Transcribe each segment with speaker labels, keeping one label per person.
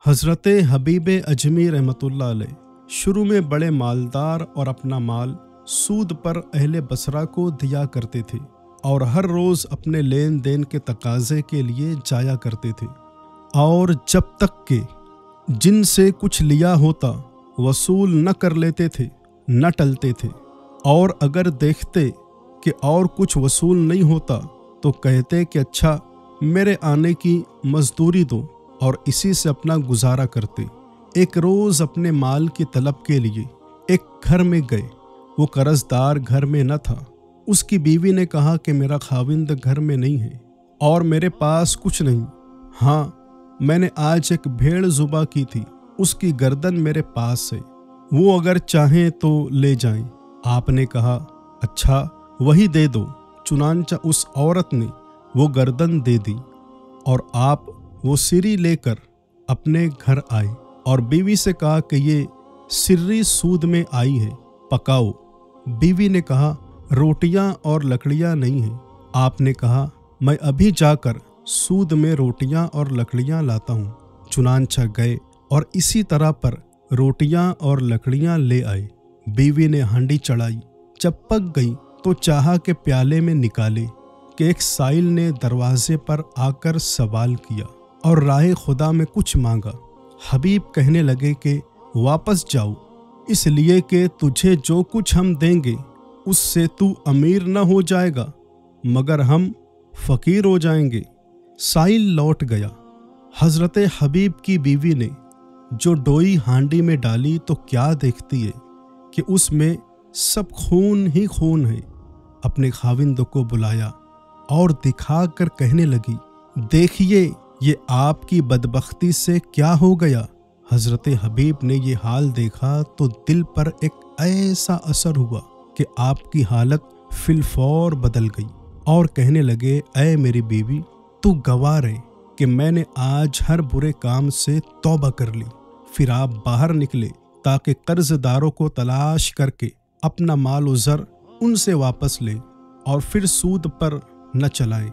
Speaker 1: हज़रत हबीब अजमी रहमतुल्लाह अलैह शुरू में बड़े मालदार और अपना माल सूद पर अहले बसरा को दिया करते थे और हर रोज़ अपने लेन देन के तकाज़े के लिए जाया करते थे, और जब तक के जिनसे कुछ लिया होता वसूल न कर लेते थे न टलते थे, और अगर देखते कि और कुछ वसूल नहीं होता तो कहते कि अच्छा मेरे आने की मजदूरी दो, और इसी से अपना गुजारा करते। एक रोज़ अपने माल की तलब के लिए एक घर में गए। वो कर्जदार घर में न था। उसकी बीवी ने कहा कि मेरा खाविंद घर में नहीं है और मेरे पास कुछ नहीं। हाँ, मैंने आज एक भेड़ ज़ुबा की थी, उसकी गर्दन मेरे पास है, वो अगर चाहें तो ले जाएं। आपने कहा अच्छा वही दे दो। चुनांचा उस औरत ने वो गर्दन दे दी और आप वो सिरी लेकर अपने घर आए और बीवी से कहा कि ये सिर्री सूद में आई है, पकाओ। बीवी ने कहा रोटियां और लकड़ियां नहीं हैं। आपने कहा मैं अभी जाकर सूद में रोटियां और लकड़ियां लाता हूँ। चुनांचा गए और इसी तरह पर रोटियां और लकड़ियां ले आए। बीवी ने हांडी चढ़ाई, जब पक गई तो चाहा के प्याले में निकाले कि एक साइल ने दरवाजे पर आकर सवाल किया और राह खुदा में कुछ मांगा। हबीब कहने लगे कि वापस जाओ, इसलिए कि तुझे जो कुछ हम देंगे उससे तू अमीर न हो जाएगा मगर हम फ़कीर हो जाएंगे। साइल लौट गया। हज़रत हबीब की बीवी ने जो डोई हांडी में डाली तो क्या देखती है कि उसमें सब खून ही खून है। अपने खाविंद को बुलाया और दिखा कर कहने लगी, देखिए ये आपकी बदबख्ती से क्या हो गया। हज़रत हबीब ने ये हाल देखा तो दिल पर एक ऐसा असर हुआ कि आपकी हालत फिलफौर बदल गई और कहने लगे, ऐ मेरी बीवी, तू गवाह है कि मैंने आज हर बुरे काम से तौबा कर ली। फिर आप बाहर निकले ताकि कर्जदारों को तलाश करके अपना माल उज़र उनसे वापस ले और फिर सूद पर न चलाए।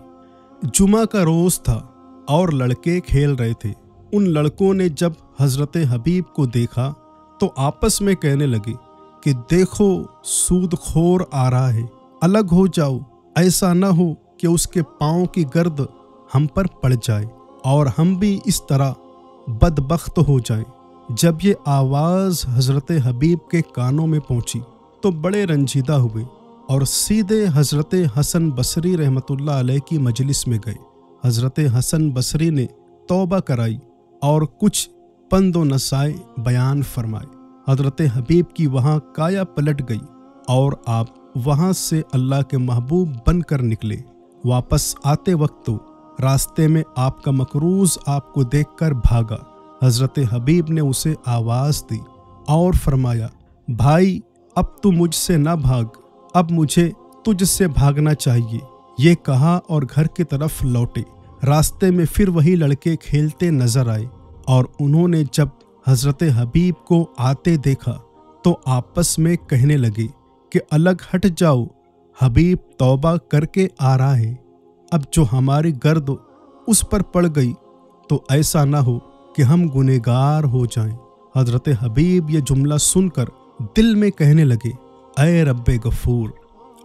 Speaker 1: जुमा का रोज़ था और लड़के खेल रहे थे। उन लड़कों ने जब हज़रत हबीब को देखा तो आपस में कहने लगे कि देखो सूद खोर आ रहा है, अलग हो जाओ, ऐसा न हो कि उसके पाँव की गर्द हम पर पड़ जाए और हम भी इस तरह बदबख्त हो जाएं। जब ये आवाज़ हज़रत हबीब के कानों में पहुंची तो बड़े रंजीदा हुए और सीधे हज़रत हसन बसरी रहमतुल्लाह अलैह की मजलिस में गए। हज़रत हसन बसरी ने तौबा कराई और कुछ पंदो नसाए बयान फरमाए। हज़रत हबीब की वहाँ काया पलट गई और आप वहाँ से अल्लाह के महबूब बनकर निकले। वापस आते वक्त तो रास्ते में आपका मकरूज़ आपको देखकर भागा। हज़रत हबीब ने उसे आवाज़ दी और फरमाया, भाई अब तू मुझसे ना भाग, अब मुझे तुझसे भागना चाहिए। ये कहा और घर की तरफ लौटे। रास्ते में फिर वही लड़के खेलते नजर आए और उन्होंने जब हज़रत हबीब को आते देखा तो आपस में कहने लगे कि अलग हट जाओ, हबीब तौबा करके आ रहा है। अब जो हमारी गर्द उस पर पड़ गई तो ऐसा ना हो कि हम गुनहगार हो जाएं। हज़रत हबीब ये जुमला सुनकर दिल में कहने लगे, ऐ रब्बे गफूर,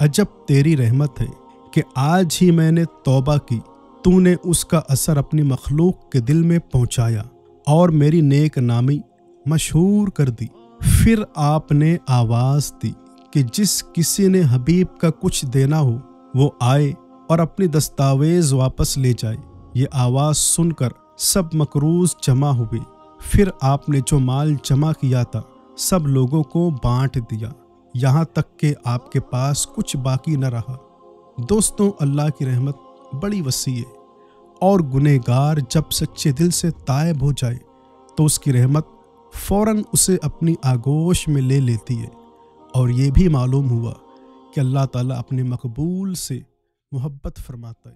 Speaker 1: अजब तेरी रहमत है कि आज ही मैंने तौबा की, तूने उसका असर अपनी मखलूक के दिल में पहुंचाया और मेरी नेक नामी मशहूर कर दी। फिर आपने आवाज़ दी कि जिस किसी ने हबीब का कुछ देना हो वो आए और अपनी दस्तावेज वापस ले जाए। ये आवाज़ सुनकर सब मकरूज़ जमा हुए। फिर आपने जो माल जमा किया था सब लोगों को बांट दिया, यहाँ तक कि आपके पास कुछ बाकी न रहा। दोस्तों, अल्लाह की रहमत बड़ी वसी है और गुनहगार जब सच्चे दिल से तायब हो जाए तो उसकी रहमत फ़ौरन उसे अपनी आगोश में ले लेती है। और ये भी मालूम हुआ कि अल्लाह ताला अपने मकबूल से मोहब्बत फरमाता है।